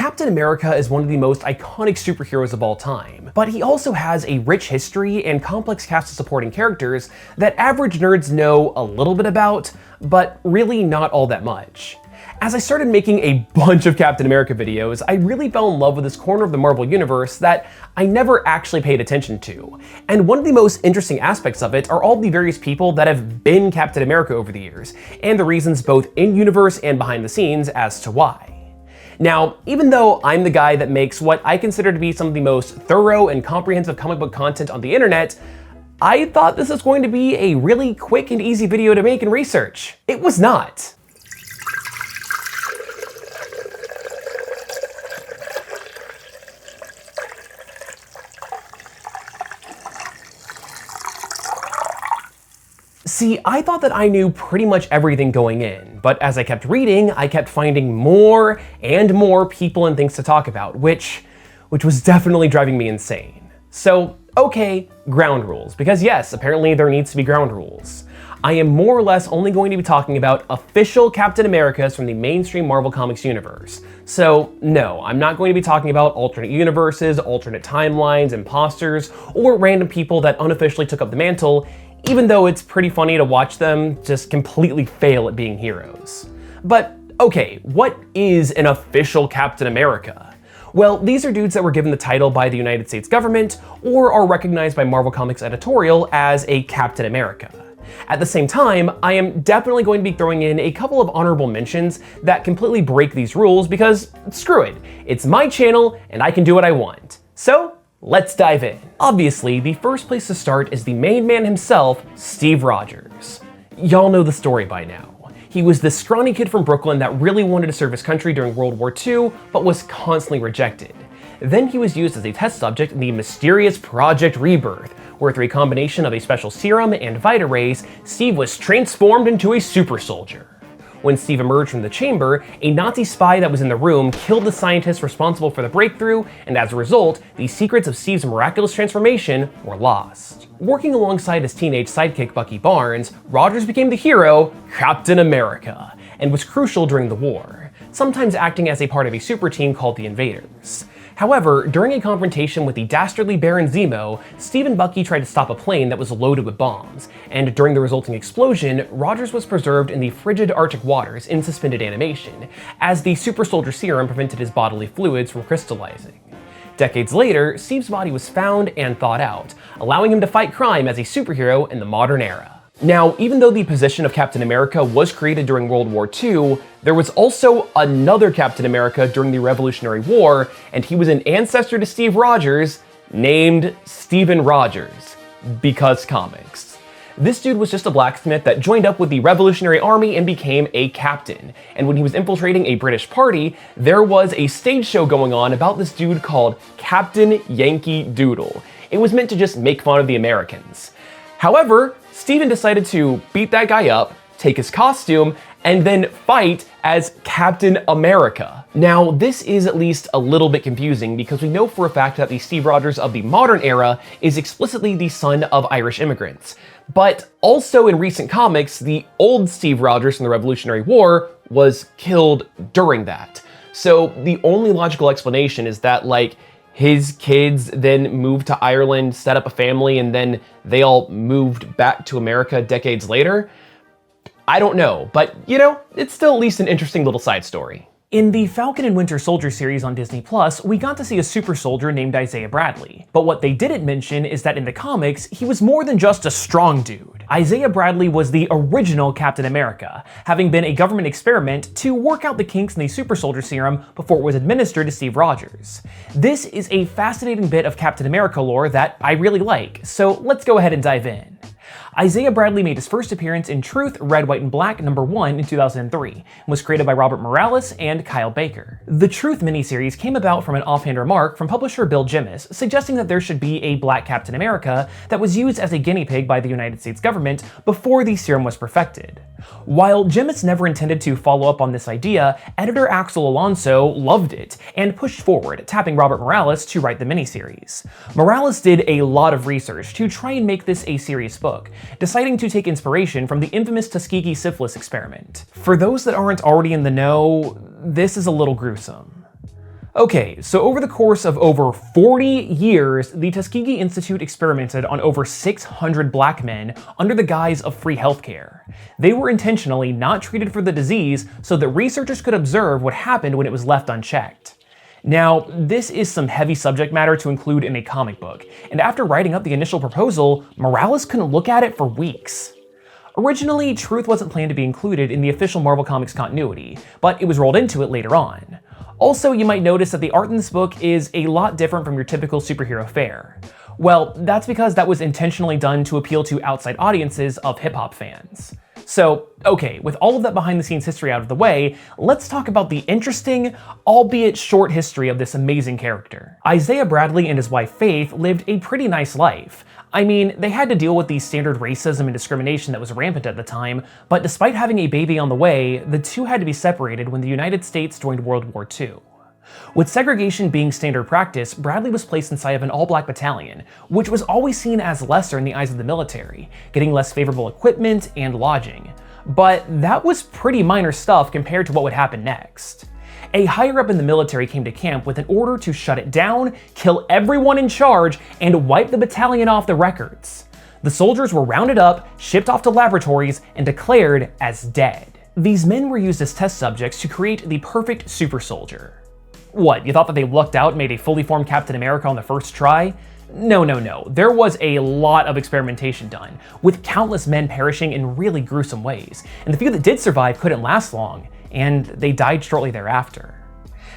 Captain America is one of the most iconic superheroes of all time, but he also has a rich history and complex cast of supporting characters that average nerds know a little bit about, but really not all that much. As I started making a bunch of Captain America videos, I really fell in love with this corner of the Marvel Universe that I never actually paid attention to. And one of the most interesting aspects of it are all the various people that have been Captain America over the years, and the reasons both in-universe and behind the scenes as to why. Now, even though I'm the guy that makes what I consider to be some of the most thorough and comprehensive comic book content on the internet, I thought this was going to be a really quick and easy video to make and research. It was not. See, I thought that I knew pretty much everything going in, but as I kept reading, I kept finding more and more people and things to talk about, which was definitely driving me insane. So, okay, ground rules, because yes, apparently there needs to be ground rules. I am more or less only going to be talking about official Captain Americas from the mainstream Marvel Comics universe. So no, I'm not going to be talking about alternate universes, alternate timelines, imposters, or random people that unofficially took up the mantle, even though it's pretty funny to watch them just completely fail at being heroes. But okay, what is an official Captain America? Well, these are dudes that were given the title by the United States government or are recognized by Marvel Comics editorial as a Captain America. At the same time, I am definitely going to be throwing in a couple of honorable mentions that completely break these rules because screw it, it's my channel and I can do what I want. So, let's dive in. Obviously, the first place to start is the main man himself, Steve Rogers. Y'all know the story by now. He was this scrawny kid from Brooklyn that really wanted to serve his country during World War II, but was constantly rejected. Then he was used as a test subject in the mysterious Project Rebirth, where through a combination of a special serum and Vita rays, Steve was transformed into a super soldier. When Steve emerged from the chamber, a Nazi spy that was in the room killed the scientist responsible for the breakthrough, and as a result, the secrets of Steve's miraculous transformation were lost. Working alongside his teenage sidekick Bucky Barnes, Rogers became the hero, Captain America, and was crucial during the war, sometimes acting as a part of a super team called the Invaders. However, during a confrontation with the dastardly Baron Zemo, Steve and Bucky tried to stop a plane that was loaded with bombs, and during the resulting explosion, Rogers was preserved in the frigid Arctic waters in suspended animation, as the super soldier serum prevented his bodily fluids from crystallizing. Decades later, Steve's body was found and thawed out, allowing him to fight crime as a superhero in the modern era. Now, even though the position of Captain America was created during World War II, there was also another Captain America during the Revolutionary War, and he was an ancestor to Steve Rogers, named Steven Rogers, because comics. This dude was just a blacksmith that joined up with the Revolutionary Army and became a captain. And when he was infiltrating a British party, there was a stage show going on about this dude called Captain Yankee Doodle. It was meant to just make fun of the Americans. However, Steven decided to beat that guy up, take his costume, and then fight as Captain America. Now, this is at least a little bit confusing because we know for a fact that the Steve Rogers of the modern era is explicitly the son of Irish immigrants. But also in recent comics, the old Steve Rogers from the Revolutionary War was killed during that. So the only logical explanation is that, like, his kids then moved to Ireland, set up a family, and then they all moved back to America decades later. I don't know, but you know, it's still at least an interesting little side story. In the Falcon and Winter Soldier series on Disney+, we got to see a super soldier named Isaiah Bradley. But what they didn't mention is that in the comics, he was more than just a strong dude. Isaiah Bradley was the original Captain America, having been a government experiment to work out the kinks in the super soldier serum before it was administered to Steve Rogers. This is a fascinating bit of Captain America lore that I really like, so let's go ahead and dive in. Isaiah Bradley made his first appearance in Truth, Red, White, and Black #1 in 2003, and was created by Robert Morales and Kyle Baker. The Truth miniseries came about from an offhand remark from publisher Bill Jemas, suggesting that there should be a black Captain America that was used as a guinea pig by the United States government before the serum was perfected. While Jemas never intended to follow up on this idea, editor Axel Alonso loved it and pushed forward, tapping Robert Morales to write the miniseries. Morales did a lot of research to try and make this a serious book, deciding to take inspiration from the infamous Tuskegee syphilis experiment. For those that aren't already in the know, this is a little gruesome. Okay, so over the course of over 40 years, the Tuskegee Institute experimented on over 600 black men under the guise of free healthcare. They were intentionally not treated for the disease so that researchers could observe what happened when it was left unchecked. Now, this is some heavy subject matter to include in a comic book, and after writing up the initial proposal, Morales couldn't look at it for weeks. Originally, Truth wasn't planned to be included in the official Marvel Comics continuity, but it was rolled into it later on. Also, you might notice that the art in this book is a lot different from your typical superhero fare. Well, that's because that was intentionally done to appeal to outside audiences of hip-hop fans. So, okay, with all of that behind-the-scenes history out of the way, let's talk about the interesting, albeit short history of this amazing character. Isaiah Bradley and his wife Faith lived a pretty nice life. I mean, they had to deal with the standard racism and discrimination that was rampant at the time, but despite having a baby on the way, the two had to be separated when the United States joined World War II. With segregation being standard practice, Bradley was placed inside of an all-black battalion, which was always seen as lesser in the eyes of the military, getting less favorable equipment and lodging. But that was pretty minor stuff compared to what would happen next. A higher up in the military came to camp with an order to shut it down, kill everyone in charge, and wipe the battalion off the records. The soldiers were rounded up, shipped off to laboratories, and declared as dead. These men were used as test subjects to create the perfect super soldier. What, you thought that they lucked out and made a fully formed Captain America on the first try? No. There was a lot of experimentation done, with countless men perishing in really gruesome ways, and the few that did survive couldn't last long, and they died shortly thereafter.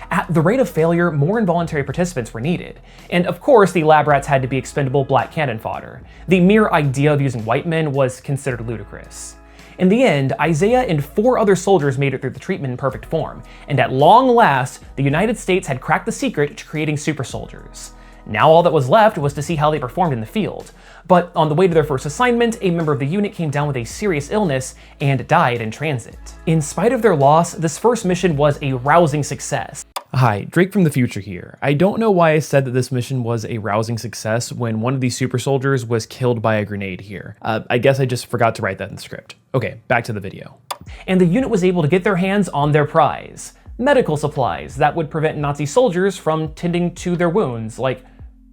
At the rate of failure, more involuntary participants were needed, and of course the lab rats had to be expendable black cannon fodder. The mere idea of using white men was considered ludicrous. In the end, Isaiah and 4 other soldiers made it through the treatment in perfect form, and at long last, the United States had cracked the secret to creating super soldiers. Now all that was left was to see how they performed in the field. But on the way to their first assignment, a member of the unit came down with a serious illness and died in transit. In spite of their loss, this first mission was a rousing success. Hi, Drake from the future here. I don't know why I said that this mission was a rousing success when one of these super soldiers was killed by a grenade here. I guess I just forgot to write that in the script. Okay, back to the video. And the unit was able to get their hands on their prize. Medical supplies that would prevent Nazi soldiers from tending to their wounds like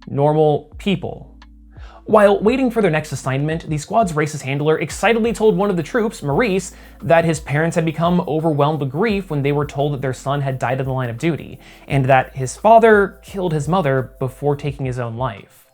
normal people. While waiting for their next assignment, the squad's racist handler excitedly told one of the troops, Maurice, that his parents had become overwhelmed with grief when they were told that their son had died in the line of duty, and that his father killed his mother before taking his own life.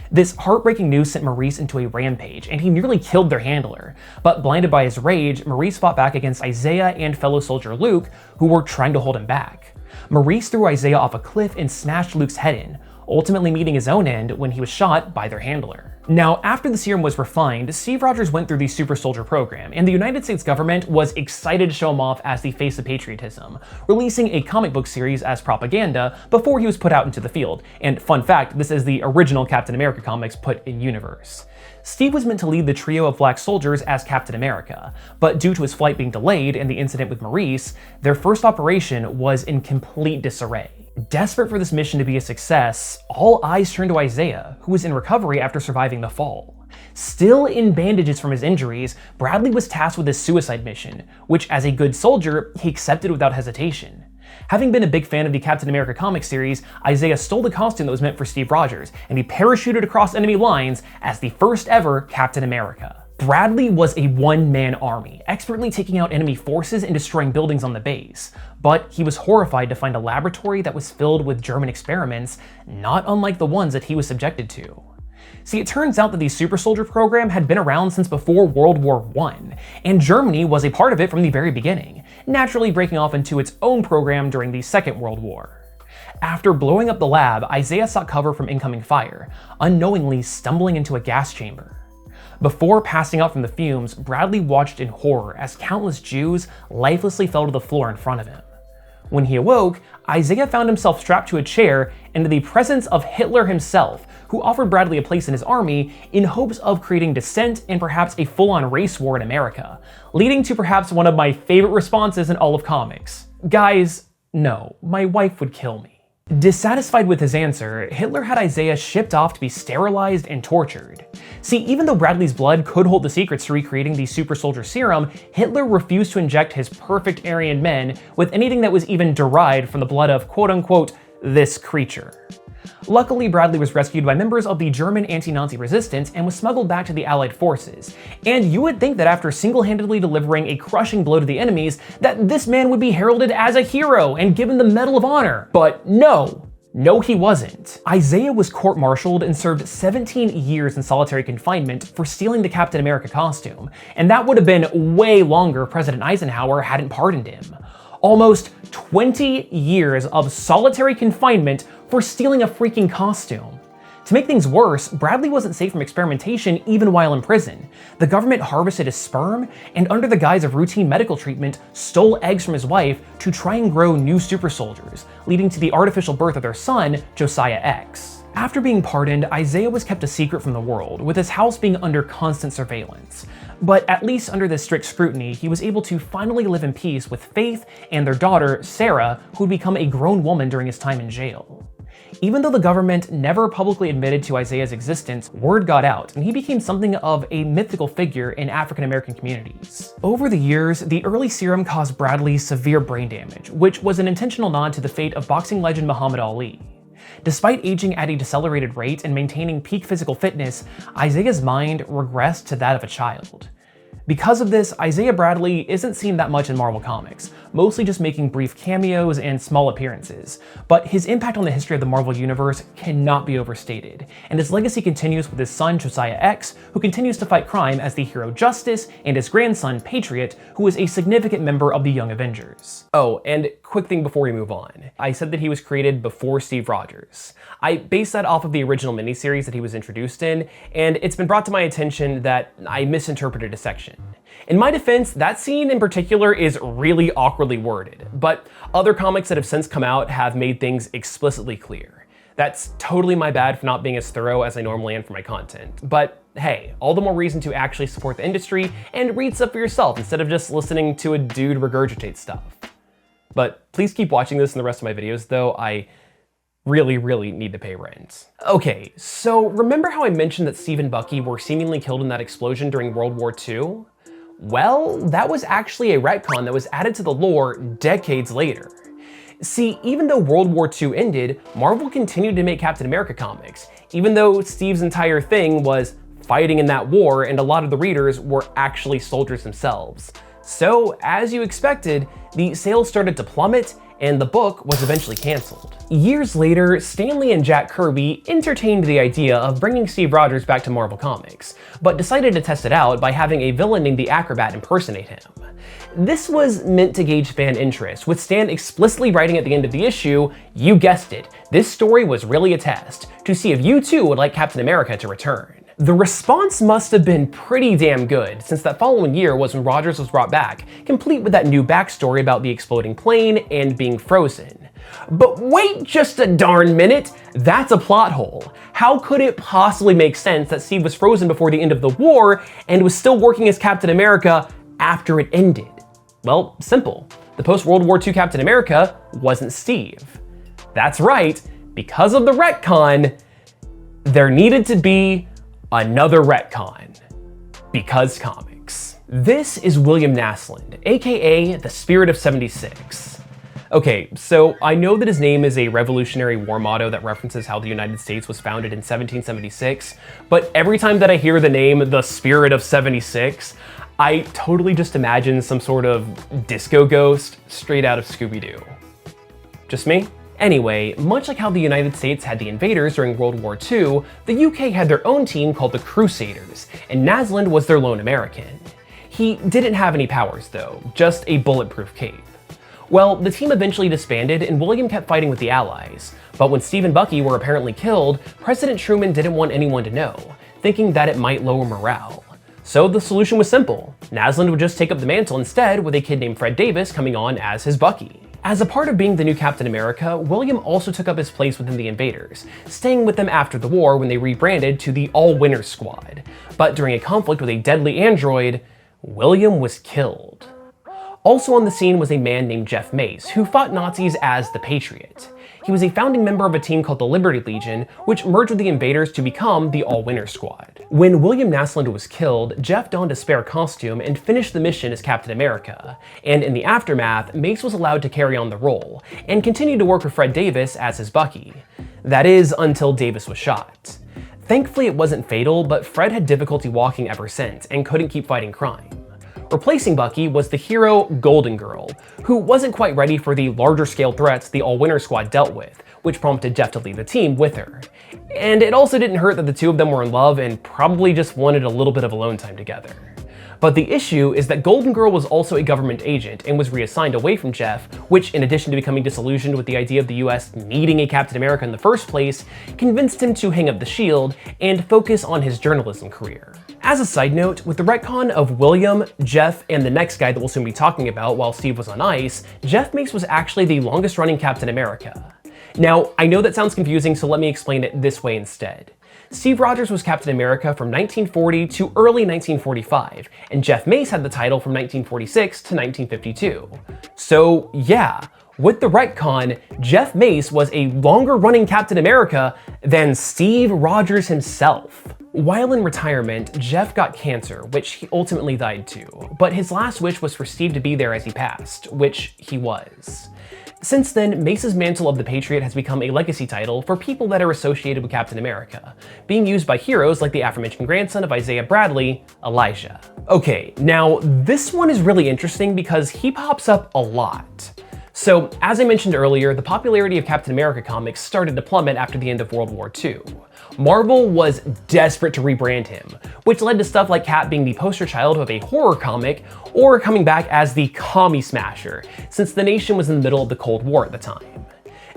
This heartbreaking news sent Maurice into a rampage, and he nearly killed their handler. But blinded by his rage, Maurice fought back against Isaiah and fellow soldier Luke, who were trying to hold him back. Maurice threw Isaiah off a cliff and smashed Luke's head in, ultimately meeting his own end when he was shot by their handler. Now, after the serum was refined, Steve Rogers went through the Super Soldier program, and the United States government was excited to show him off as the face of patriotism, releasing a comic book series as propaganda before he was put out into the field. And fun fact, this is the original Captain America comics put in universe. Steve was meant to lead the trio of black soldiers as Captain America, but due to his flight being delayed and the incident with Maurice, their first operation was in complete disarray. Desperate for this mission to be a success, all eyes turned to Isaiah, who was in recovery after surviving the fall. Still in bandages from his injuries, Bradley was tasked with his suicide mission, which as a good soldier, he accepted without hesitation. Having been a big fan of the Captain America comic series, Isaiah stole the costume that was meant for Steve Rogers, and he parachuted across enemy lines as the first ever Captain America. Bradley was a one-man army, expertly taking out enemy forces and destroying buildings on the base. But he was horrified to find a laboratory that was filled with German experiments, not unlike the ones that he was subjected to. See, it turns out that the Super Soldier program had been around since before World War I, and Germany was a part of it from the very beginning, naturally breaking off into its own program during the Second World War. After blowing up the lab, Isaiah sought cover from incoming fire, unknowingly stumbling into a gas chamber. Before passing out from the fumes, Bradley watched in horror as countless Jews lifelessly fell to the floor in front of him. When he awoke, Isaiah found himself strapped to a chair and in the presence of Hitler himself, who offered Bradley a place in his army in hopes of creating dissent and perhaps a full-on race war in America, leading to perhaps one of my favorite responses in all of comics. Guys, no, my wife would kill me. Dissatisfied with his answer, Hitler had Isaiah shipped off to be sterilized and tortured. See, even though Bradley's blood could hold the secrets to recreating the super soldier serum, Hitler refused to inject his perfect Aryan men with anything that was even derived from the blood of quote-unquote this creature. Luckily, Bradley was rescued by members of the German anti-Nazi resistance and was smuggled back to the Allied forces. And you would think that after single-handedly delivering a crushing blow to the enemies, that this man would be heralded as a hero and given the Medal of Honor. But no, he wasn't. Isaiah was court-martialed and served 17 years in solitary confinement for stealing the Captain America costume, and that would have been way longer if President Eisenhower hadn't pardoned him. Almost 20 years of solitary confinement for stealing a freaking costume. To make things worse, Bradley wasn't safe from experimentation even while in prison. The government harvested his sperm and, under the guise of routine medical treatment, stole eggs from his wife to try and grow new super soldiers, leading to the artificial birth of their son, Josiah X. After being pardoned, Isaiah was kept a secret from the world, with his house being under constant surveillance. But at least under this strict scrutiny, he was able to finally live in peace with Faith and their daughter, Sarah, who would become a grown woman during his time in jail. Even though the government never publicly admitted to Isaiah's existence, word got out, and he became something of a mythical figure in African American communities. Over the years, the early serum caused Bradley severe brain damage, which was an intentional nod to the fate of boxing legend Muhammad Ali. Despite aging at a decelerated rate and maintaining peak physical fitness, Isaiah's mind regressed to that of a child. Because of this, Isaiah Bradley isn't seen that much in Marvel Comics, mostly just making brief cameos and small appearances. But his impact on the history of the Marvel Universe cannot be overstated, and his legacy continues with his son Josiah X, who continues to fight crime as the hero Justice, and his grandson Patriot, who is a significant member of the Young Avengers. Oh, and quick thing before we move on. I said that he was created before Steve Rogers. I based that off of the original miniseries that he was introduced in, and it's been brought to my attention that I misinterpreted a section. In my defense, that scene in particular is really awkwardly worded, but other comics that have since come out have made things explicitly clear. That's totally my bad for not being as thorough as I normally am for my content, but hey, all the more reason to actually support the industry and read stuff for yourself instead of just listening to a dude regurgitate stuff. But please keep watching this in the rest of my videos, though. I really need to pay rent. Okay, so remember how I mentioned that Steve and Bucky were seemingly killed in that explosion during World War II? Well, that was actually a retcon that was added to the lore decades later. See, even though World War II ended, Marvel continued to make Captain America comics, even though Steve's entire thing was fighting in that war and a lot of the readers were actually soldiers themselves. So, as you expected, the sales started to plummet and the book was eventually canceled. Years later, Stan Lee and Jack Kirby entertained the idea of bringing Steve Rogers back to Marvel Comics, but decided to test it out by having a villain named the Acrobat impersonate him. This was meant to gauge fan interest, with Stan explicitly writing at the end of the issue, "You guessed it, this story was really a test, to see if you too would like Captain America to return." The response must have been pretty damn good, since that following year was when Rogers was brought back, complete with that new backstory about the exploding plane and being frozen. But wait just a darn minute, that's a plot hole. How could it possibly make sense that Steve was frozen before the end of the war and was still working as Captain America after it ended? Well, simple. The post-World War II Captain America wasn't Steve. That's right, because of the retcon, there needed to be another retcon. Because comics. This is William Nasland, aka the Spirit of 76. Okay, so I know that his name is a Revolutionary War motto that references how the United States was founded in 1776, but every time that I hear the name the Spirit of 76, I totally just imagine some sort of disco ghost straight out of Scooby-Doo. Just me? Anyway, much like how the United States had the invaders during World War II, the UK had their own team called the Crusaders, and Nasland was their lone American. He didn't have any powers though, just a bulletproof cape. Well, the team eventually disbanded and William kept fighting with the Allies, but when Steve and Bucky were apparently killed, President Truman didn't want anyone to know, thinking that it might lower morale. So the solution was simple. Nasland would just take up the mantle instead, with a kid named Fred Davis coming on as his Bucky. As a part of being the new Captain America, William also took up his place within the invaders, staying with them after the war when they rebranded to the All-Winners Squad. But during a conflict with a deadly android, William was killed. Also on the scene was a man named Jeff Mace, who fought Nazis as the Patriot. He was a founding member of a team called the Liberty Legion, which merged with the Invaders to become the All-Winner Squad. When William Nasland was killed, Jeff donned a spare costume and finished the mission as Captain America, and in the aftermath, Mace was allowed to carry on the role, and continued to work with Fred Davis as his Bucky. That is, until Davis was shot. Thankfully it wasn't fatal, but Fred had difficulty walking ever since, and couldn't keep fighting crime. Replacing Bucky was the hero Golden Girl, who wasn't quite ready for the larger scale threats the All-Winner Squad dealt with, which prompted Jeff to leave the team with her. And it also didn't hurt that the two of them were in love and probably just wanted a little bit of alone time together. But the issue is that Golden Girl was also a government agent and was reassigned away from Jeff, which, in addition to becoming disillusioned with the idea of the US needing a Captain America in the first place, convinced him to hang up the shield and focus on his journalism career. As a side note, with the retcon of William, Jeff, and the next guy that we'll soon be talking about while Steve was on ice, Jeff Mace was actually the longest running Captain America. Now, I know that sounds confusing, so let me explain it this way instead. Steve Rogers was Captain America from 1940 to early 1945, and Jeff Mace had the title from 1946 to 1952. So yeah, with the retcon, Jeff Mace was a longer running Captain America than Steve Rogers himself. While in retirement, Jeff got cancer, which he ultimately died to, but his last wish was for Steve to be there as he passed, which he was. Since then, Mace's Mantle of the Patriot has become a legacy title for people that are associated with Captain America, being used by heroes like the aforementioned grandson of Isaiah Bradley, Elijah. Okay, now this one is really interesting because he pops up a lot. So, as I mentioned earlier, the popularity of Captain America comics started to plummet after the end of World War II. Marvel was desperate to rebrand him, which led to stuff like Cap being the poster child of a horror comic, or coming back as the Commie Smasher, since the nation was in the middle of the Cold War at the time.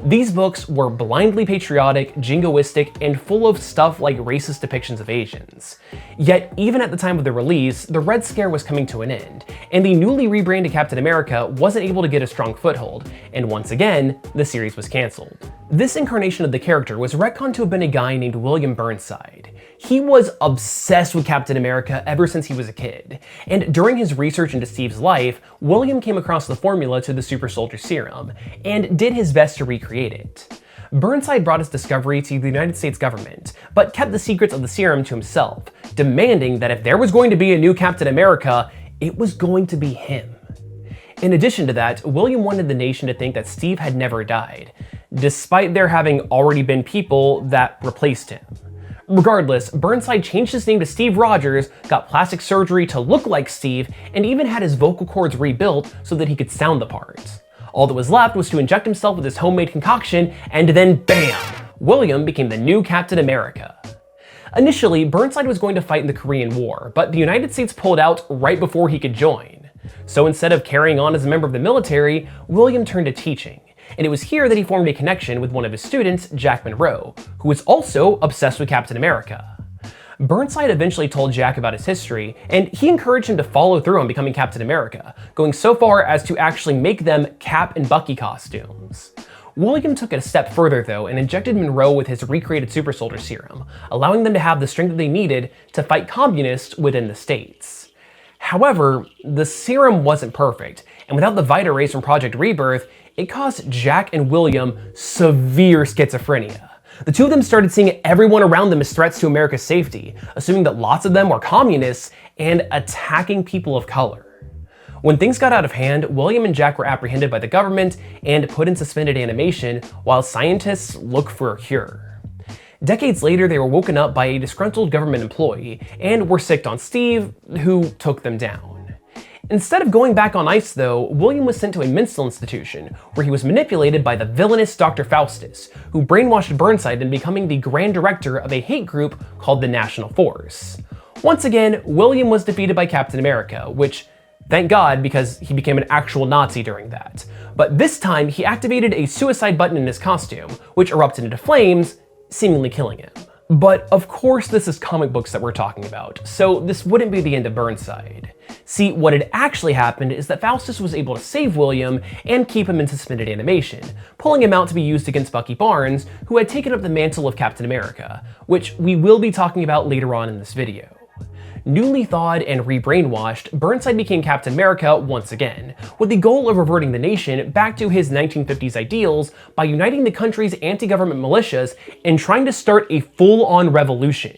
These books were blindly patriotic, jingoistic, and full of stuff like racist depictions of Asians. Yet, even at the time of the release, the Red Scare was coming to an end, and the newly rebranded Captain America wasn't able to get a strong foothold, and once again, the series was cancelled. This incarnation of the character was retconned to have been a guy named William Burnside. He was obsessed with Captain America ever since he was a kid, and during his research into Steve's life, William came across the formula to the super soldier serum, and did his best to recreate it. Burnside brought his discovery to the United States government, but kept the secrets of the serum to himself, demanding that if there was going to be a new Captain America, it was going to be him. In addition to that, William wanted the nation to think that Steve had never died, despite there having already been people that replaced him. Regardless, Burnside changed his name to Steve Rogers, got plastic surgery to look like Steve, and even had his vocal cords rebuilt so that he could sound the part. All that was left was to inject himself with his homemade concoction, and then BAM! William became the new Captain America. Initially, Burnside was going to fight in the Korean War, but the United States pulled out right before he could join. So instead of carrying on as a member of the military, William turned to teaching. And it was here that he formed a connection with one of his students, Jack Monroe, who was also obsessed with Captain America. Burnside eventually told Jack about his history, and he encouraged him to follow through on becoming Captain America, going so far as to actually make them Cap and Bucky costumes. William took it a step further though and injected Monroe with his recreated super soldier serum, allowing them to have the strength that they needed to fight communists within the States. However, the serum wasn't perfect, and without the Vita rays from Project Rebirth, it caused Jack and William severe schizophrenia. The two of them started seeing everyone around them as threats to America's safety, assuming that lots of them were communists and attacking people of color. When things got out of hand, William and Jack were apprehended by the government and put in suspended animation while scientists look for a cure. Decades later, they were woken up by a disgruntled government employee and were sicked on Steve, who took them down. Instead of going back on ice though, William was sent to a mental institution where he was manipulated by the villainous Dr. Faustus, who brainwashed Burnside into becoming the grand director of a hate group called the National Force. Once again, William was defeated by Captain America, which, thank God, because he became an actual Nazi during that. But this time, he activated a suicide button in his costume, which erupted into flames, seemingly killing him. But of course this is comic books that we're talking about, so this wouldn't be the end of Burnside. See, what had actually happened is that Faustus was able to save William and keep him in suspended animation, pulling him out to be used against Bucky Barnes, who had taken up the mantle of Captain America, which we will be talking about later on in this video. Newly thawed and rebrainwashed, Burnside became Captain America once again, with the goal of reverting the nation back to his 1950s ideals by uniting the country's anti-government militias and trying to start a full-on revolution.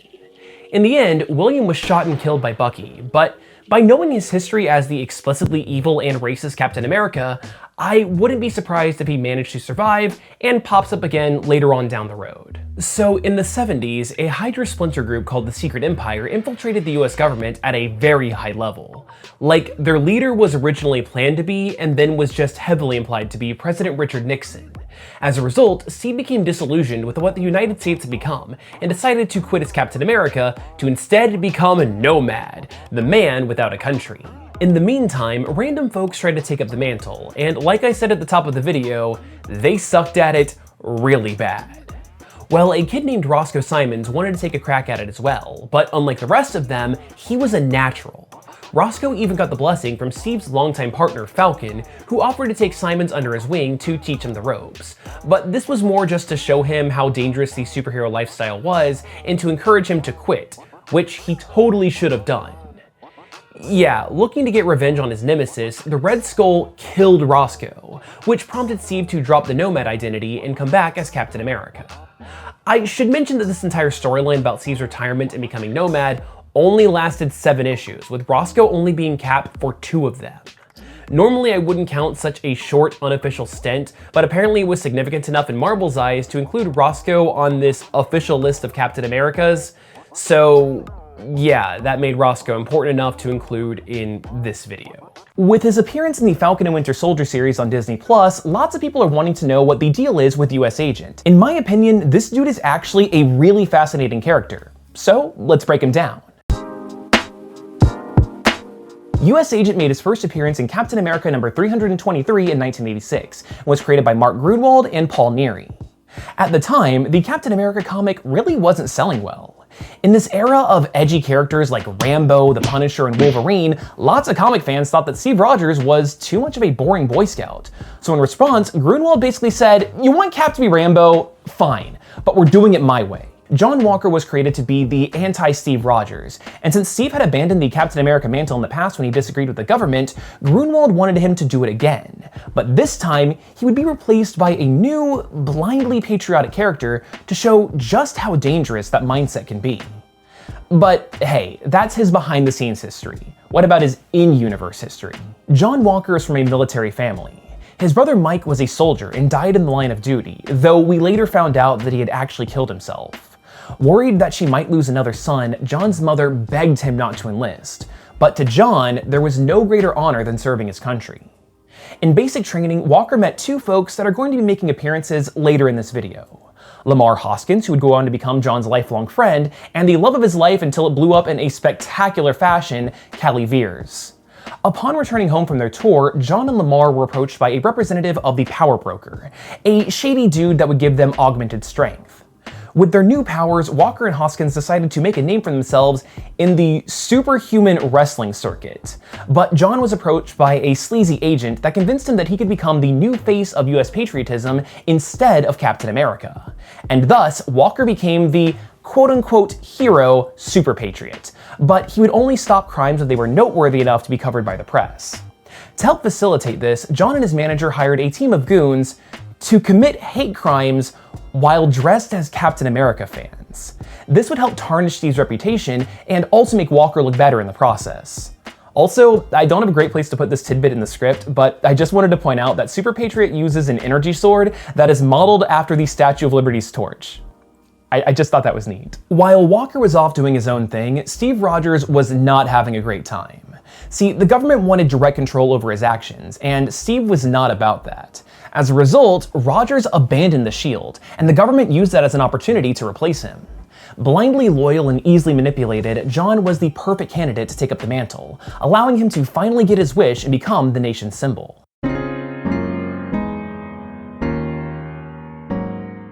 In the end, William was shot and killed by Bucky, but by knowing his history as the explicitly evil and racist Captain America, I wouldn't be surprised if he managed to survive and pops up again later on down the road. So in the 70s, a Hydra splinter group called the Secret Empire infiltrated the US government at a very high level. Like, their leader was originally planned to be and then was just heavily implied to be President Richard Nixon. As a result, Steve became disillusioned with what the United States had become and decided to quit as Captain America to instead become a nomad, the man without a country. In the meantime, random folks tried to take up the mantle, and like I said at the top of the video, they sucked at it really bad. Well, a kid named Roscoe Simons wanted to take a crack at it as well, but unlike the rest of them, he was a natural. Roscoe even got the blessing from Steve's longtime partner, Falcon, who offered to take Simons under his wing to teach him the ropes. But this was more just to show him how dangerous the superhero lifestyle was and to encourage him to quit, which he totally should have done. Yeah, looking to get revenge on his nemesis, the Red Skull killed Roscoe, which prompted Steve to drop the Nomad identity and come back as Captain America. I should mention that this entire storyline about Steve's retirement and becoming Nomad only lasted 7 issues, with Roscoe only being Cap for 2 of them. Normally I wouldn't count such a short, unofficial stint, but apparently it was significant enough in Marvel's eyes to include Roscoe on this official list of Captain Americas, so yeah, that made Roscoe important enough to include in this video. With his appearance in the Falcon and Winter Soldier series on Disney+, lots of people are wanting to know what the deal is with U.S.Agent. In my opinion, this dude is actually a really fascinating character. So, let's break him down. U.S.Agent made his first appearance in Captain America number 323 in 1986, and was created by Mark Grunwald and Paul Neary. At the time, the Captain America comic really wasn't selling well. In this era of edgy characters like Rambo, the Punisher, and Wolverine, lots of comic fans thought that Steve Rogers was too much of a boring Boy Scout. So in response, Grunwald basically said, "You want Cap to be Rambo? Fine, but we're doing it my way." John Walker was created to be the anti-Steve Rogers, and since Steve had abandoned the Captain America mantle in the past when he disagreed with the government, Grunwald wanted him to do it again. But this time, he would be replaced by a new, blindly patriotic character to show just how dangerous that mindset can be. But hey, that's his behind-the-scenes history. What about his in-universe history? John Walker is from a military family. His brother Mike was a soldier and died in the line of duty, though we later found out that he had actually killed himself. Worried that she might lose another son, John's mother begged him not to enlist. But to John, there was no greater honor than serving his country. In basic training, Walker met 2 folks that are going to be making appearances later in this video. Lamar Hoskins, who would go on to become John's lifelong friend, and the love of his life until it blew up in a spectacular fashion, Callie Veers. Upon returning home from their tour, John and Lamar were approached by a representative of the Power Broker, a shady dude that would give them augmented strength. With their new powers, Walker and Hoskins decided to make a name for themselves in the superhuman wrestling circuit. But John was approached by a sleazy agent that convinced him that he could become the new face of US patriotism instead of Captain America. And thus, Walker became the quote-unquote hero super patriot. But he would only stop crimes if they were noteworthy enough to be covered by the press. To help facilitate this, John and his manager hired a team of goons to commit hate crimes while dressed as Captain America fans. This would help tarnish Steve's reputation and also make Walker look better in the process. Also, I don't have a great place to put this tidbit in the script, but I just wanted to point out that Super Patriot uses an energy sword that is modeled after the Statue of Liberty's torch. I just thought that was neat. While Walker was off doing his own thing, Steve Rogers was not having a great time. See, the government wanted direct control over his actions, and Steve was not about that. As a result, Rogers abandoned the Shield, and the government used that as an opportunity to replace him. Blindly loyal and easily manipulated, John was the perfect candidate to take up the mantle, allowing him to finally get his wish and become the nation's symbol.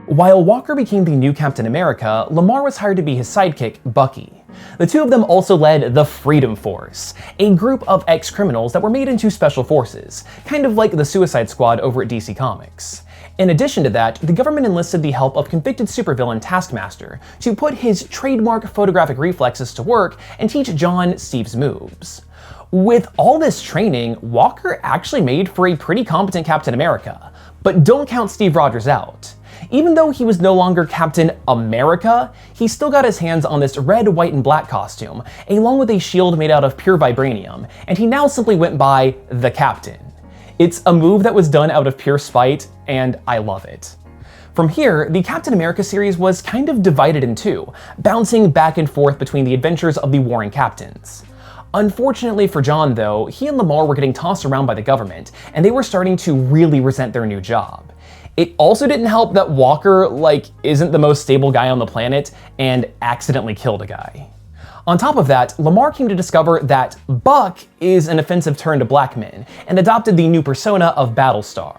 While Walker became the new Captain America, Lamar was hired to be his sidekick, Bucky. The 2 of them also led the Freedom Force, a group of ex-criminals that were made into special forces, kind of like the Suicide Squad over at DC Comics. In addition to that, the government enlisted the help of convicted supervillain Taskmaster to put his trademark photographic reflexes to work and teach John Steve's moves. With all this training, Walker actually made for a pretty competent Captain America, but don't count Steve Rogers out. Even though he was no longer Captain America, he still got his hands on this red, white, and black costume, along with a shield made out of pure vibranium, and he now simply went by the Captain. It's a move that was done out of pure spite, and I love it. From here, the Captain America series was kind of divided in two, bouncing back and forth between the adventures of the warring captains. Unfortunately for John, though, he and Lamar were getting tossed around by the government, and they were starting to really resent their new job. It also didn't help that Walker, isn't the most stable guy on the planet and accidentally killed a guy. On top of that, Lamar came to discover that Buck is an offensive turn to black men and adopted the new persona of Battlestar.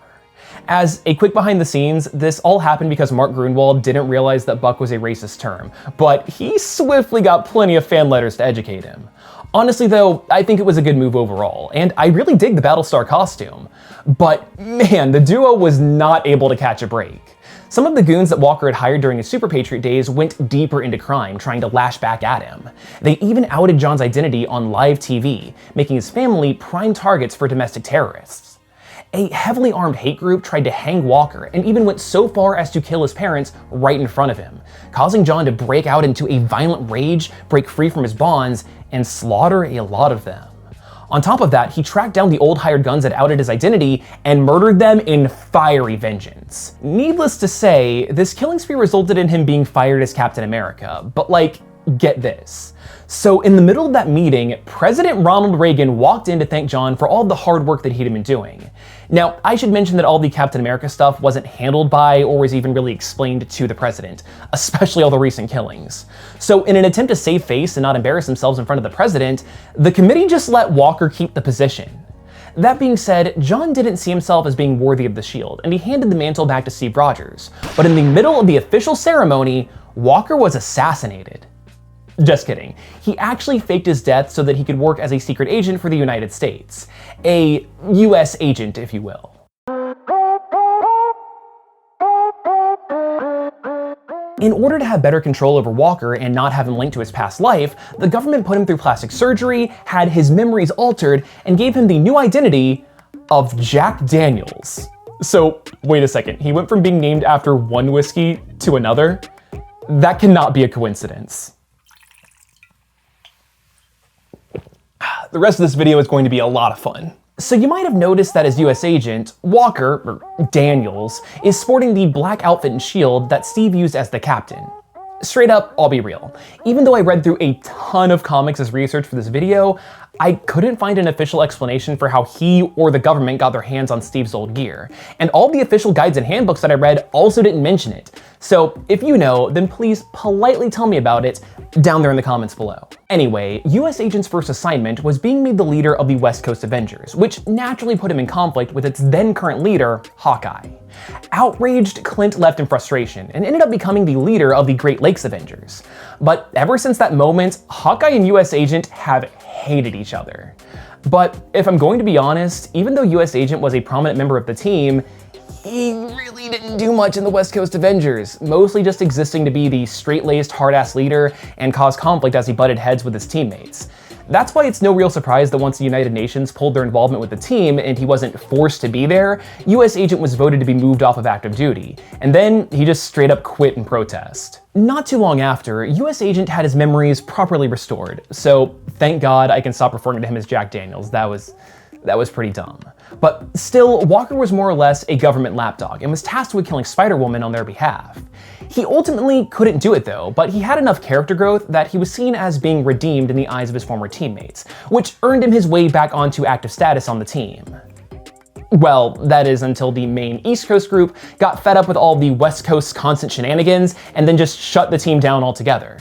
As a quick behind the scenes, this all happened because Mark Gruenwald didn't realize that Buck was a racist term, but he swiftly got plenty of fan letters to educate him. Honestly though, I think it was a good move overall, and I really dig the Battlestar costume. But man, the duo was not able to catch a break. Some of the goons that Walker had hired during his Super Patriot days went deeper into crime, trying to lash back at him. They even outed John's identity on live TV, making his family prime targets for domestic terrorists. A heavily armed hate group tried to hang Walker and even went so far as to kill his parents right in front of him, causing John to break out into a violent rage, break free from his bonds, and slaughter a lot of them. On top of that, he tracked down the old hired guns that outed his identity and murdered them in fiery vengeance. Needless to say, this killing spree resulted in him being fired as Captain America, but get this. So in the middle of that meeting, President Ronald Reagan walked in to thank John for all the hard work that he'd been doing. Now, I should mention that all the Captain America stuff wasn't handled by or was even really explained to the president, especially all the recent killings. So in an attempt to save face and not embarrass themselves in front of the president, the committee just let Walker keep the position. That being said, John didn't see himself as being worthy of the shield, and he handed the mantle back to Steve Rogers. But in the middle of the official ceremony, Walker was assassinated. Just kidding. He actually faked his death so that he could work as a secret agent for the United States. A U.S. agent, if you will. In order to have better control over Walker and not have him linked to his past life, the government put him through plastic surgery, had his memories altered, and gave him the new identity of Jack Daniels. So, wait a second, he went from being named after one whiskey to another? That cannot be a coincidence. The rest of this video is going to be a lot of fun. So you might have noticed that as U.S. Agent, Walker, or Daniels, is sporting the black outfit and shield that Steve used as the Captain. Straight up, I'll be real. Even though I read through a ton of comics as research for this video, I couldn't find an official explanation for how he or the government got their hands on Steve's old gear. And all the official guides and handbooks that I read also didn't mention it. So if you know, then please politely tell me about it down there in the comments below. Anyway, U.S. Agent's first assignment was being made the leader of the West Coast Avengers, which naturally put him in conflict with its then current leader, Hawkeye. Outraged, Clint left in frustration and ended up becoming the leader of the Great Lakes Avengers. But ever since that moment, Hawkeye and U.S. Agent have hated each other. But if I'm going to be honest, even though U.S. Agent was a prominent member of the team, he really didn't do much in the West Coast Avengers, mostly just existing to be the straight-laced, hard-ass leader and cause conflict as he butted heads with his teammates. That's why it's no real surprise that once the United Nations pulled their involvement with the team and he wasn't forced to be there, U.S. Agent was voted to be moved off of active duty, and then he just straight up quit in protest. Not too long after, U.S. Agent had his memories properly restored, so thank God I can stop referring to him as Jack Daniels. That was pretty dumb. But still, Walker was more or less a government lapdog and was tasked with killing Spider-Woman on their behalf. He ultimately couldn't do it though, but he had enough character growth that he was seen as being redeemed in the eyes of his former teammates, which earned him his way back onto active status on the team. Well, that is until the main East Coast group got fed up with all the West Coast's constant shenanigans and then just shut the team down altogether.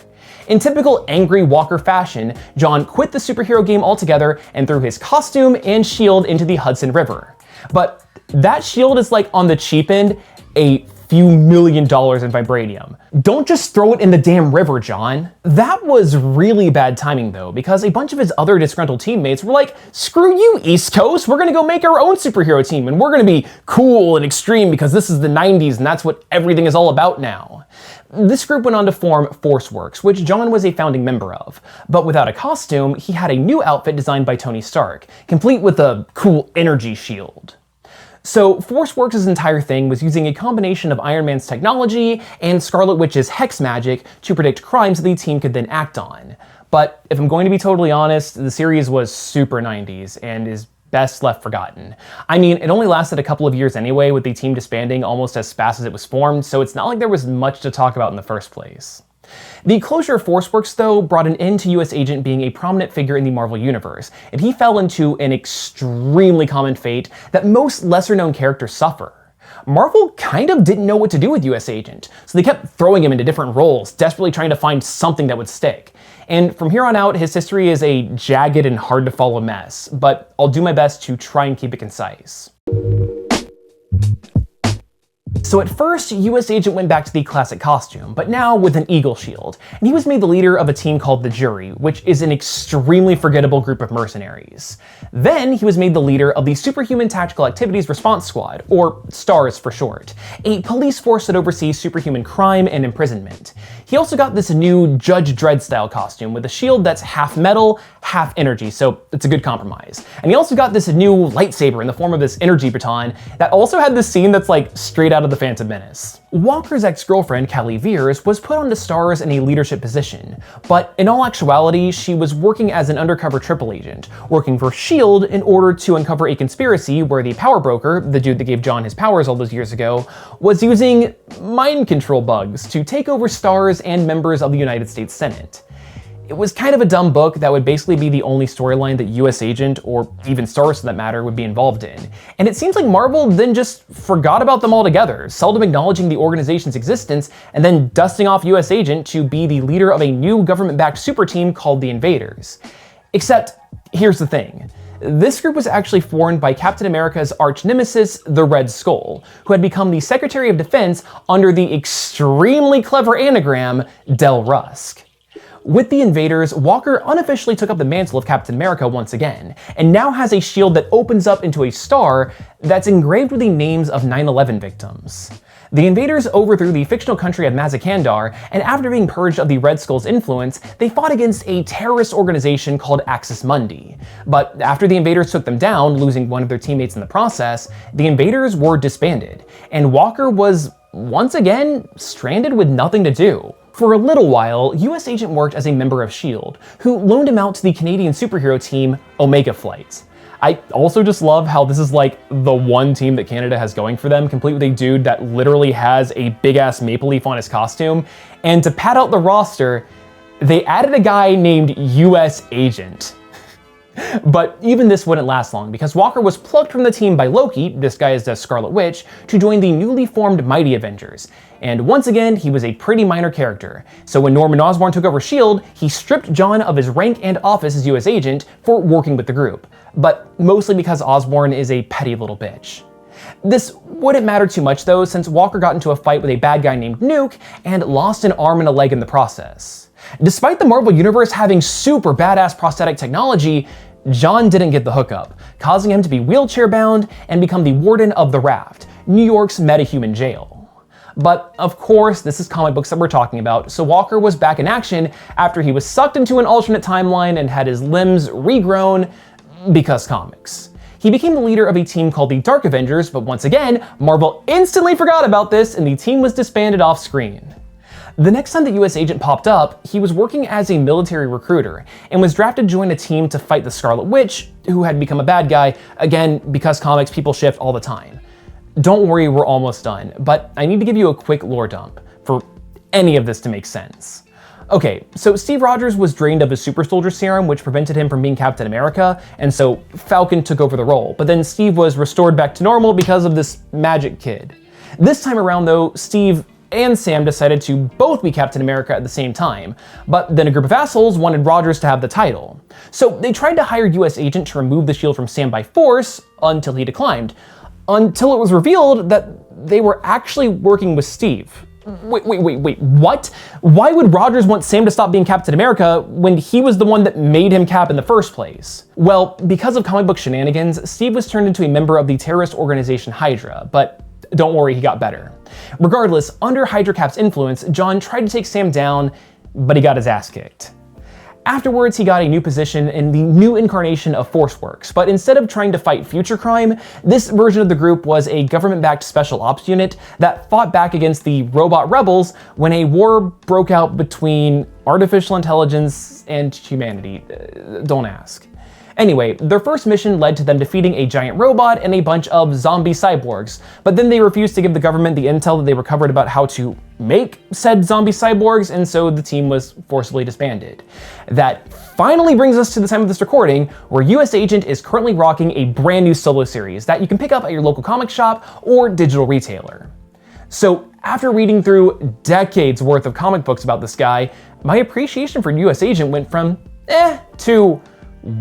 In typical angry Walker fashion, John quit the superhero game altogether and threw his costume and shield into the Hudson River. But that shield is on the cheap end, a few million dollars in vibranium. Don't just throw it in the damn river, John. That was really bad timing though, because a bunch of his other disgruntled teammates were like, screw you, East Coast, we're gonna go make our own superhero team and we're gonna be cool and extreme because this is the 90s and that's what everything is all about now. This group went on to form ForceWorks, which John was a founding member of. But without a costume, he had a new outfit designed by Tony Stark, complete with a cool energy shield. So ForceWorks' entire thing was using a combination of Iron Man's technology and Scarlet Witch's hex magic to predict crimes that the team could then act on. But if I'm going to be totally honest, the series was super 90s and is best left forgotten. I mean, it only lasted a couple of years anyway, with the team disbanding almost as fast as it was formed, so it's not like there was much to talk about in the first place. The closure of ForceWorks, though, brought an end to U.S.Agent being a prominent figure in the Marvel Universe, and he fell into an extremely common fate that most lesser-known characters suffer. Marvel kind of didn't know what to do with U.S.Agent, so they kept throwing him into different roles, desperately trying to find something that would stick. And from here on out, his history is a jagged and hard-to-follow mess, but I'll do my best to try and keep it concise. So at first, U.S.Agent went back to the classic costume, but now with an eagle shield, and he was made the leader of a team called the Jury, which is an extremely forgettable group of mercenaries. Then he was made the leader of the Superhuman Tactical Activities Response Squad, or STARS for short, a police force that oversees superhuman crime and imprisonment. He also got this new Judge Dredd style costume with a shield that's half metal, half energy, so it's a good compromise. And he also got this new lightsaber in the form of this energy baton that also had this scene that's like straight out of the Phantom Menace. Walker's ex-girlfriend, Callie Veers, was put onto STARS in a leadership position, but in all actuality, she was working as an undercover triple agent, working for S.H.I.E.L.D. in order to uncover a conspiracy where the power broker, the dude that gave John his powers all those years ago, was using mind control bugs to take over STARS and members of the United States Senate. It was kind of a dumb book that would basically be the only storyline that U.S.Agent, or even STARS for that matter, would be involved in. And it seems like Marvel then just forgot about them altogether, seldom acknowledging the organization's existence, and then dusting off U.S.Agent to be the leader of a new government-backed super team called the Invaders. Except, here's the thing. This group was actually formed by Captain America's arch-nemesis, the Red Skull, who had become the Secretary of Defense under the extremely clever anagram Del Rusk. With the Invaders, Walker unofficially took up the mantle of Captain America once again, and now has a shield that opens up into a star that's engraved with the names of 9/11 victims. The Invaders overthrew the fictional country of Mazikandar, and after being purged of the Red Skull's influence, they fought against a terrorist organization called Axis Mundi. But after the Invaders took them down, losing one of their teammates in the process, the Invaders were disbanded, and Walker was once again stranded with nothing to do. For a little while, U.S.Agent worked as a member of S.H.I.E.L.D., who loaned him out to the Canadian superhero team Omega Flight. I also just love how this is like the one team that Canada has going for them, complete with a dude that literally has a big-ass maple leaf on his costume, and to pad out the roster, they added a guy named U.S.Agent. But even this wouldn't last long, because Walker was plucked from the team by Loki, disguised as Scarlet Witch, to join the newly formed Mighty Avengers. And once again, he was a pretty minor character. So when Norman Osborn took over S.H.I.E.L.D., he stripped John of his rank and office as U.S. Agent for working with the group. But mostly because Osborn is a petty little bitch. This wouldn't matter too much though, since Walker got into a fight with a bad guy named Nuke and lost an arm and a leg in the process. Despite the Marvel Universe having super badass prosthetic technology, John didn't get the hookup, causing him to be wheelchair-bound and become the warden of the Raft, New York's metahuman jail. But of course, this is comic books that we're talking about, so Walker was back in action after he was sucked into an alternate timeline and had his limbs regrown because comics. He became the leader of a team called the Dark Avengers, but once again, Marvel instantly forgot about this and the team was disbanded off screen. The next time that U.S.Agent popped up, he was working as a military recruiter and was drafted to join a team to fight the Scarlet Witch, who had become a bad guy, again, because comics people shift all the time. Don't worry, we're almost done, but I need to give you a quick lore dump for any of this to make sense. Okay, so Steve Rogers was drained of his super soldier serum, which prevented him from being Captain America, and so Falcon took over the role, but then Steve was restored back to normal because of this magic kid. This time around though, Steve and Sam decided to both be Captain America at the same time, but then a group of assholes wanted Rogers to have the title. So they tried to hire U.S.Agent to remove the shield from Sam by force until he declined, until it was revealed that they were actually working with Steve. Wait, what? Why would Rogers want Sam to stop being Captain America when he was the one that made him Cap in the first place? Well, because of comic book shenanigans, Steve was turned into a member of the terrorist organization Hydra, but don't worry, he got better. Regardless, under Hydra Cap's influence, John tried to take Sam down, but he got his ass kicked. Afterwards, he got a new position in the new incarnation of ForceWorks, but instead of trying to fight future crime, this version of the group was a government-backed special ops unit that fought back against the robot rebels when a war broke out between artificial intelligence and humanity. Don't ask. Anyway, their first mission led to them defeating a giant robot and a bunch of zombie cyborgs, but then they refused to give the government the intel that they recovered about how to make said zombie cyborgs, and so the team was forcibly disbanded. That finally brings us to the time of this recording, where U.S.Agent is currently rocking a brand new solo series that you can pick up at your local comic shop or digital retailer. So after reading through decades worth of comic books about this guy, my appreciation for U.S.Agent went from to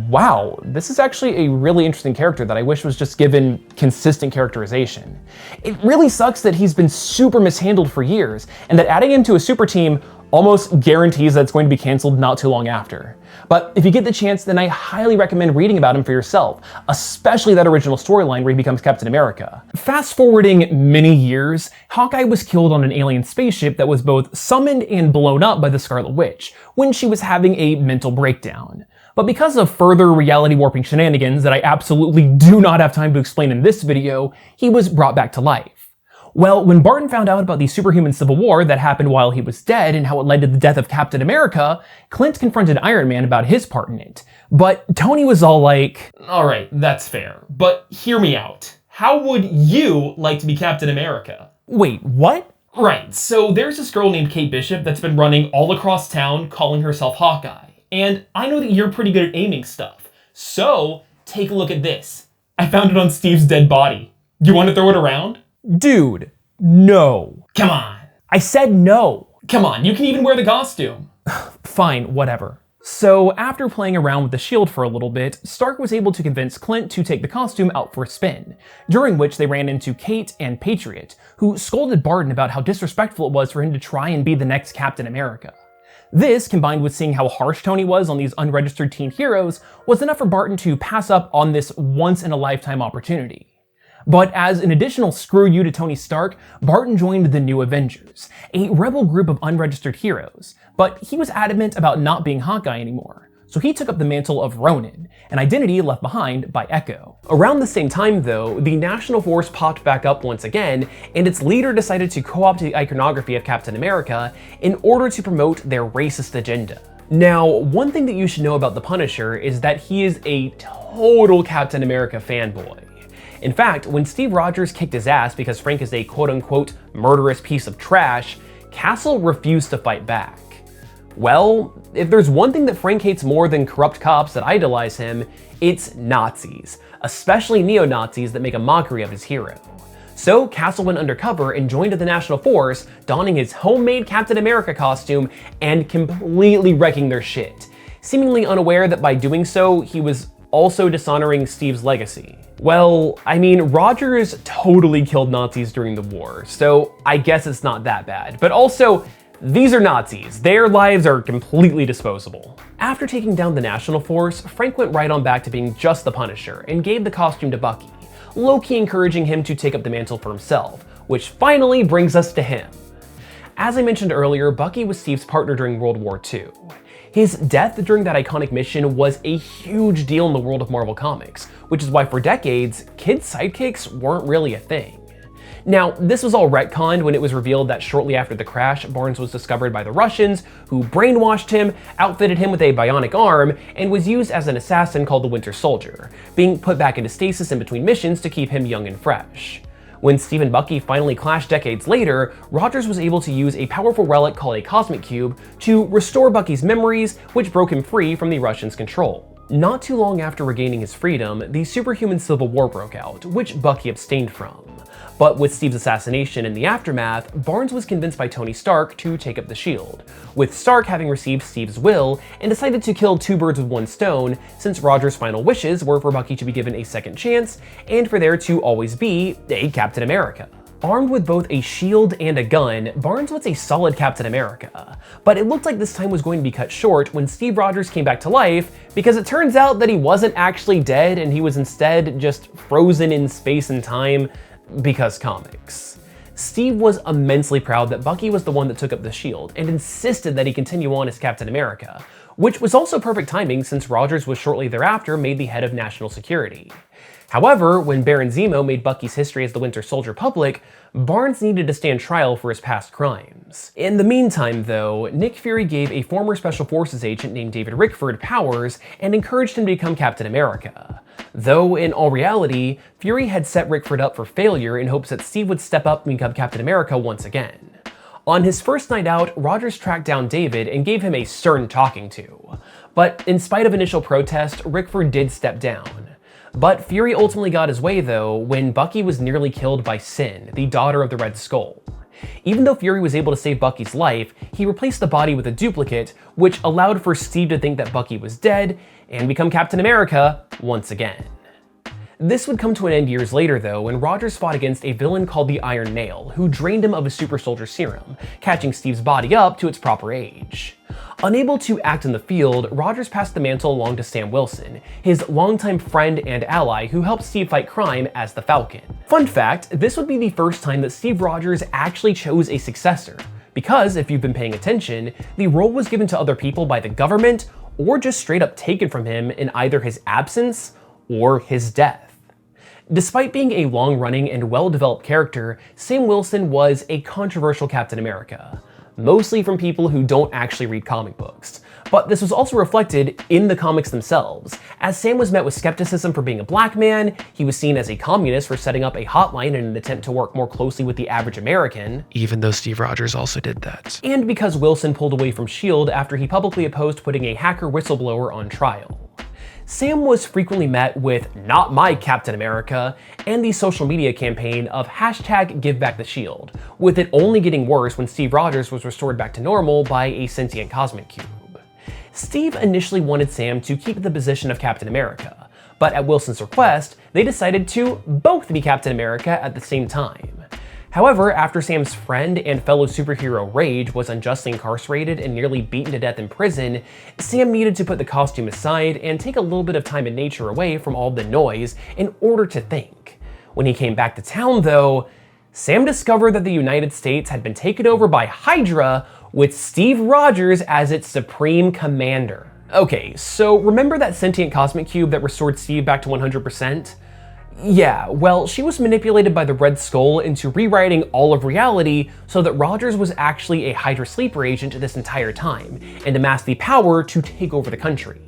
wow, this is actually a really interesting character that I wish was just given consistent characterization. It really sucks that he's been super mishandled for years, and that adding him to a super team almost guarantees that it's going to be canceled not too long after. But if you get the chance, then I highly recommend reading about him for yourself, especially that original storyline where he becomes Captain America. Fast forwarding many years, Hawkeye was killed on an alien spaceship that was both summoned and blown up by the Scarlet Witch when she was having a mental breakdown. But because of further reality warping shenanigans that I absolutely do not have time to explain in this video, he was brought back to life. Well, when Barton found out about the superhuman civil war that happened while he was dead and how it led to the death of Captain America, Clint confronted Iron Man about his part in it. But Tony was all like, alright, that's fair, but hear me out. How would you like to be Captain America? Wait, what? Right, so there's this girl named Kate Bishop that's been running all across town calling herself Hawkeye. And I know that you're pretty good at aiming stuff. So, take a look at this. I found it on Steve's dead body. You want to throw it around? Dude, no. Come on. I said no. Come on, you can even wear the costume. Fine, whatever. So, after playing around with the shield for a little bit, Stark was able to convince Clint to take the costume out for a spin, during which they ran into Kate and Patriot, who scolded Barton about how disrespectful it was for him to try and be the next Captain America. This, combined with seeing how harsh Tony was on these unregistered teen heroes, was enough for Barton to pass up on this once-in-a-lifetime opportunity. But as an additional screw you to Tony Stark, Barton joined the New Avengers, a rebel group of unregistered heroes, but he was adamant about not being Hawkeye anymore. So he took up the mantle of Ronin, an identity left behind by Echo. Around the same time though, the National Force popped back up once again, and its leader decided to co-opt the iconography of Captain America in order to promote their racist agenda. Now, one thing that you should know about the Punisher is that he is a total Captain America fanboy. In fact, when Steve Rogers kicked his ass because Frank is a quote-unquote murderous piece of trash, Castle refused to fight back. Well, if there's one thing that Frank hates more than corrupt cops that idolize him, it's Nazis, especially neo-Nazis that make a mockery of his hero. So Castle went undercover and joined the National Force, donning his homemade Captain America costume and completely wrecking their shit, seemingly unaware that by doing so, he was also dishonoring Steve's legacy. Well, I mean, Rogers totally killed Nazis during the war, so I guess it's not that bad, but also, these are Nazis. Their lives are completely disposable. After taking down the National Force, Frank went right on back to being just the Punisher and gave the costume to Bucky, low-key encouraging him to take up the mantle for himself, which finally brings us to him. As I mentioned earlier, Bucky was Steve's partner during World War II. His death during that iconic mission was a huge deal in the world of Marvel Comics, which is why for decades, kid sidekicks weren't really a thing. Now, this was all retconned when it was revealed that shortly after the crash, Barnes was discovered by the Russians, who brainwashed him, outfitted him with a bionic arm, and was used as an assassin called the Winter Soldier, being put back into stasis in between missions to keep him young and fresh. When Steve and Bucky finally clashed decades later, Rogers was able to use a powerful relic called a Cosmic Cube to restore Bucky's memories, which broke him free from the Russians' control. Not too long after regaining his freedom, the superhuman civil war broke out, which Bucky abstained from. But with Steve's assassination in the aftermath, Barnes was convinced by Tony Stark to take up the shield, with Stark having received Steve's will and decided to kill two birds with one stone, since Rogers' final wishes were for Bucky to be given a second chance and for there to always be a Captain America. Armed with both a shield and a gun, Barnes was a solid Captain America. But it looked like this time was going to be cut short when Steve Rogers came back to life, because it turns out that he wasn't actually dead and he was instead just frozen in space and time because comics. Steve was immensely proud that Bucky was the one that took up the shield and insisted that he continue on as Captain America, which was also perfect timing since Rogers was shortly thereafter made the head of national security. However, when Baron Zemo made Bucky's history as the Winter Soldier public, Barnes needed to stand trial for his past crimes. In the meantime, though, Nick Fury gave a former Special Forces agent named David Rickford powers and encouraged him to become Captain America. Though, in all reality, Fury had set Rickford up for failure in hopes that Steve would step up and become Captain America once again. On his first night out, Rogers tracked down David and gave him a stern talking to. But in spite of initial protest, Rickford did step down. But Fury ultimately got his way though when Bucky was nearly killed by Sin, the daughter of the Red Skull. Even though Fury was able to save Bucky's life, he replaced the body with a duplicate, which allowed for Steve to think that Bucky was dead and become Captain America once again. This would come to an end years later though when Rogers fought against a villain called the Iron Nail, who drained him of his super soldier serum, catching Steve's body up to its proper age. Unable to act in the field, Rogers passed the mantle along to Sam Wilson, his longtime friend and ally who helped Steve fight crime as the Falcon. Fun fact, this would be the first time that Steve Rogers actually chose a successor, because if you've been paying attention, the role was given to other people by the government or just straight up taken from him in either his absence or his death. Despite being a long-running and well-developed character, Sam Wilson was a controversial Captain America, mostly from people who don't actually read comic books. But this was also reflected in the comics themselves, as Sam was met with skepticism for being a black man, he was seen as a communist for setting up a hotline in an attempt to work more closely with the average American, even though Steve Rogers also did that, and because Wilson pulled away from S.H.I.E.L.D. after he publicly opposed putting a hacker whistleblower on trial. Sam was frequently met with "Not my Captain America" and the social media campaign of #GiveBackTheShield, with it only getting worse when Steve Rogers was restored back to normal by a sentient cosmic cube. Steve initially wanted Sam to keep the position of Captain America, but at Wilson's request, they decided to both be Captain America at the same time. However, after Sam's friend and fellow superhero Rage was unjustly incarcerated and nearly beaten to death in prison, Sam needed to put the costume aside and take a little bit of time in nature away from all the noise in order to think. When he came back to town though, Sam discovered that the United States had been taken over by Hydra with Steve Rogers as its supreme commander. Okay, so remember that sentient cosmic cube that restored Steve back to 100%? Yeah, well, she was manipulated by the Red Skull into rewriting all of reality so that Rogers was actually a Hydra sleeper agent this entire time, and amassed the power to take over the country.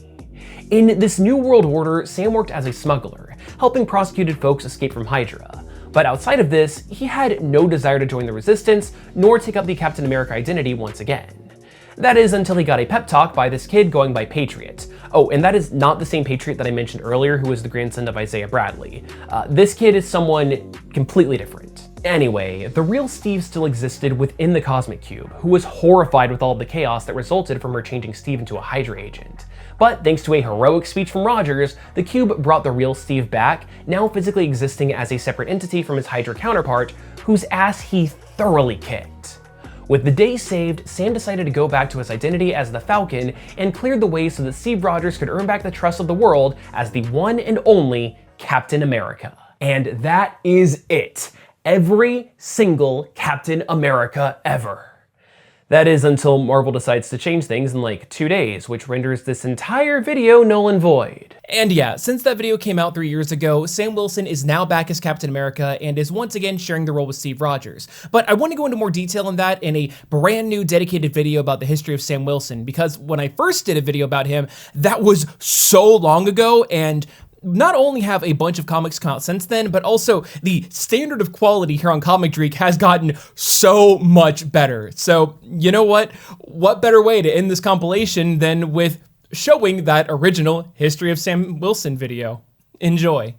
In this new world order, Sam worked as a smuggler, helping prosecuted folks escape from Hydra. But outside of this, he had no desire to join the Resistance, nor take up the Captain America identity once again. That is until he got a pep talk by this kid going by Patriot. Oh, and that is not the same Patriot that I mentioned earlier who was the grandson of Isaiah Bradley. This kid is someone completely different. Anyway, the real Steve still existed within the Cosmic Cube, who was horrified with all of the chaos that resulted from her changing Steve into a Hydra agent. But thanks to a heroic speech from Rogers, the Cube brought the real Steve back, now physically existing as a separate entity from his Hydra counterpart, whose ass he thoroughly kicked. With the day saved, Sam decided to go back to his identity as the Falcon and cleared the way so that Steve Rogers could earn back the trust of the world as the one and only Captain America. And that is it. Every single Captain America ever. That is until Marvel decides to change things in like 2 days, which renders this entire video null and void. And yeah, since that video came out 3 years ago, Sam Wilson is now back as Captain America and is once again sharing the role with Steve Rogers. But I want to go into more detail on that in a brand new dedicated video about the history of Sam Wilson, because when I first did a video about him, that was so long ago, and not only have a bunch of comics come out since then, but also the standard of quality here on Comic Dreek has gotten so much better. So, you know what? What better way to end this compilation than with showing that original History of Sam Wilson video. Enjoy.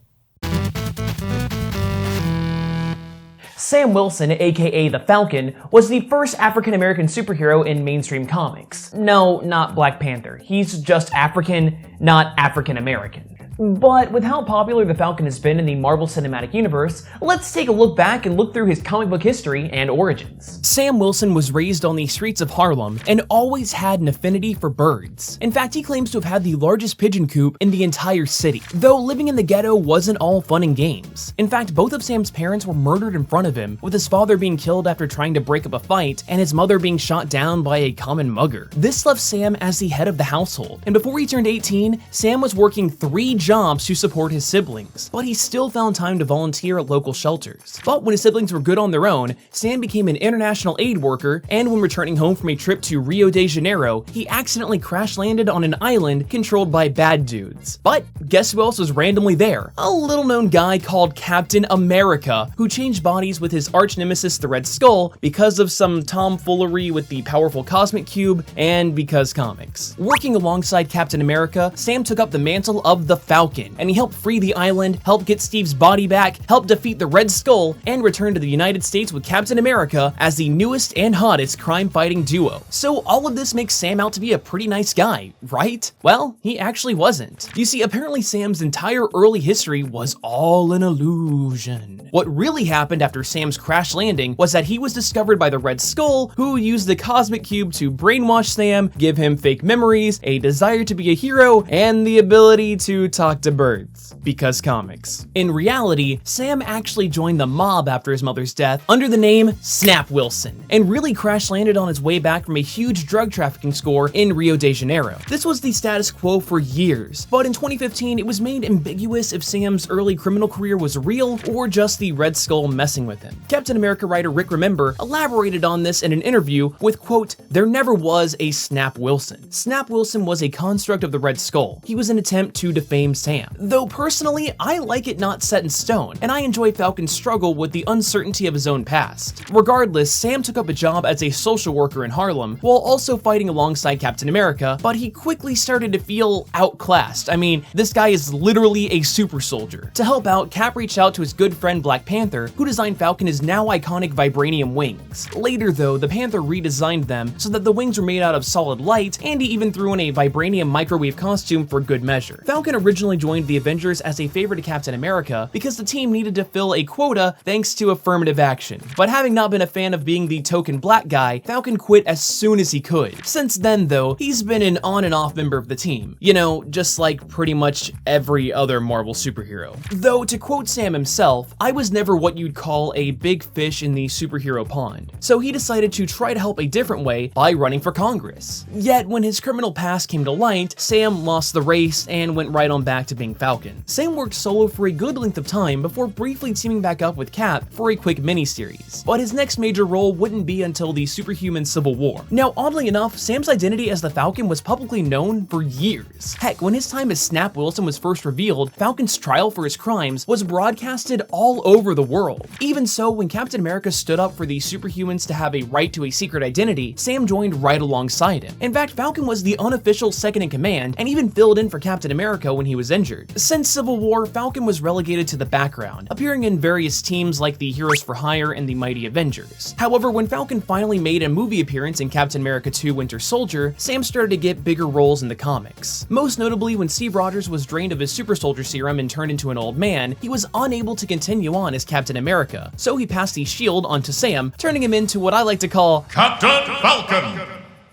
Sam Wilson, aka the Falcon, was the first African-American superhero in mainstream comics. No, not Black Panther. He's just African, not African-American. But with how popular the Falcon has been in the Marvel Cinematic Universe, let's take a look back and look through his comic book history and origins. Sam Wilson was raised on the streets of Harlem and always had an affinity for birds. In fact, he claims to have had the largest pigeon coop in the entire city, though living in the ghetto wasn't all fun and games. In fact, both of Sam's parents were murdered in front of him, with his father being killed after trying to break up a fight and his mother being shot down by a common mugger. This left Sam as the head of the household, and before he turned 18, Sam was working 3 jobs to support his siblings, but he still found time to volunteer at local shelters. But when his siblings were good on their own, Sam became an international aid worker, and when returning home from a trip to Rio de Janeiro, he accidentally crash-landed on an island controlled by bad dudes. But guess who else was randomly there? A little-known guy called Captain America, who changed bodies with his arch-nemesis the Red Skull because of some tomfoolery with the powerful Cosmic Cube, and because comics. Working alongside Captain America, Sam took up the mantle of the Falcon, and he helped free the island, helped get Steve's body back, helped defeat the Red Skull, and returned to the United States with Captain America as the newest and hottest crime-fighting duo. So all of this makes Sam out to be a pretty nice guy, right? Well, he actually wasn't. You see, apparently Sam's entire early history was all an illusion. What really happened after Sam's crash landing was that he was discovered by the Red Skull, who used the Cosmic Cube to brainwash Sam, give him fake memories, a desire to be a hero, and the ability to talk to birds. Because comics. In reality, Sam actually joined the mob after his mother's death under the name Snap Wilson, and really crash-landed on his way back from a huge drug trafficking score in Rio de Janeiro. This was the status quo for years, but in 2015 it was made ambiguous if Sam's early criminal career was real or just the Red Skull messing with him. Captain America writer Rick Remember elaborated on this in an interview with, quote, "There never was a Snap Wilson. Snap Wilson was a construct of the Red Skull. He was an attempt to defame Sam. Though personally, I like it not set in stone, and I enjoy Falcon's struggle with the uncertainty of his own past. Regardless, Sam took up a job as a social worker in Harlem, while also fighting alongside Captain America, but he quickly started to feel outclassed. I mean, this guy is literally a super soldier. To help out, Cap reached out to his good friend Black Panther, who designed Falcon's now iconic vibranium wings. Later though, the Panther redesigned them so that the wings were made out of solid light, and he even threw in a vibranium microwave costume for good measure. Falcon originally joined the Avengers as a favor to Captain America because the team needed to fill a quota thanks to affirmative action. But having not been a fan of being the token black guy, Falcon quit as soon as he could. Since then though, he's been an on and off member of the team. You know, just like pretty much every other Marvel superhero. Though, to quote Sam himself, "I was never what you'd call a big fish in the superhero pond." So he decided to try to help a different way by running for Congress. Yet when his criminal past came to light, Sam lost the race and went right on back to being Falcon. Sam worked solo for a good length of time before briefly teaming back up with Cap for a quick miniseries, but his next major role wouldn't be until the Superhuman Civil War. Now, oddly enough, Sam's identity as the Falcon was publicly known for years. Heck, when his time as Snap Wilson was first revealed, Falcon's trial for his crimes was broadcasted all over the world. Even so, when Captain America stood up for the superhumans to have a right to a secret identity, Sam joined right alongside him. In fact, Falcon was the unofficial second in command and even filled in for Captain America when he was injured. Since Civil War, Falcon was relegated to the background, appearing in various teams like the Heroes for Hire and the Mighty Avengers. However, when Falcon finally made a movie appearance in Captain America 2: Winter Soldier, Sam started to get bigger roles in the comics. Most notably, when Steve Rogers was drained of his super soldier serum and turned into an old man, he was unable to continue on as Captain America, so he passed the shield onto Sam, turning him into what I like to call Captain Falcon!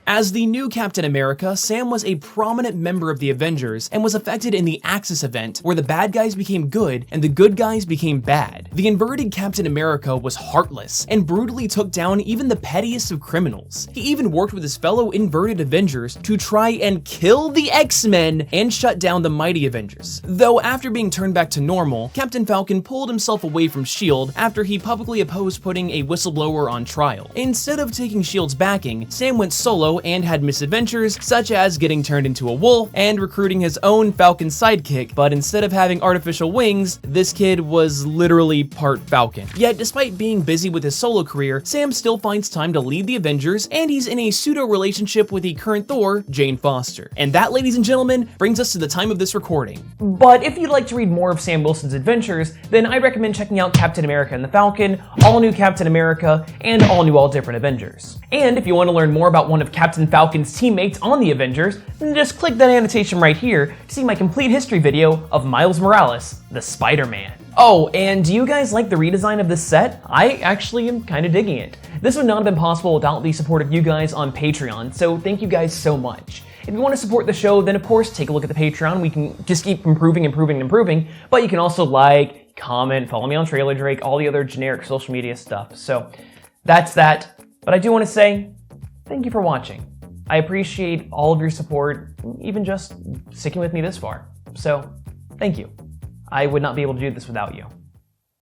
As the new Captain America, Sam was a prominent member of the Avengers and was affected in the Axis event, where the bad guys became good and the good guys became bad. The inverted Captain America was heartless and brutally took down even the pettiest of criminals. He even worked with his fellow inverted Avengers to try and kill the X-Men and shut down the Mighty Avengers. Though after being turned back to normal, Captain Falcon pulled himself away from S.H.I.E.L.D. after he publicly opposed putting a whistleblower on trial. Instead of taking S.H.I.E.L.D.'s backing, Sam went solo and had misadventures, such as getting turned into a wolf and recruiting his own Falcon sidekick, but instead of having artificial wings, this kid was literally part Falcon. Yet despite being busy with his solo career, Sam still finds time to lead the Avengers, and he's in a pseudo-relationship with the current Thor, Jane Foster. And that, ladies and gentlemen, brings us to the time of this recording. But if you'd like to read more of Sam Wilson's adventures, then I'd recommend checking out Captain America and the Falcon, All New Captain America, and All New All Different Avengers. And if you want to learn more about one of Captain Falcon's teammates on the Avengers, then just click that annotation right here to see my complete history video of Miles Morales, the Spider-Man. Oh, and do you guys like the redesign of this set? I actually am kind of digging it. This would not have been possible without the support of you guys on Patreon, so thank you guys so much. If you want to support the show, then of course take a look at the Patreon. We can just keep improving, but you can also like, comment, follow me on Trailer Drake, all the other generic social media stuff. So that's that. But I do want to say thank you for watching. I appreciate all of your support, even just sticking with me this far. So thank you. I would not be able to do this without you.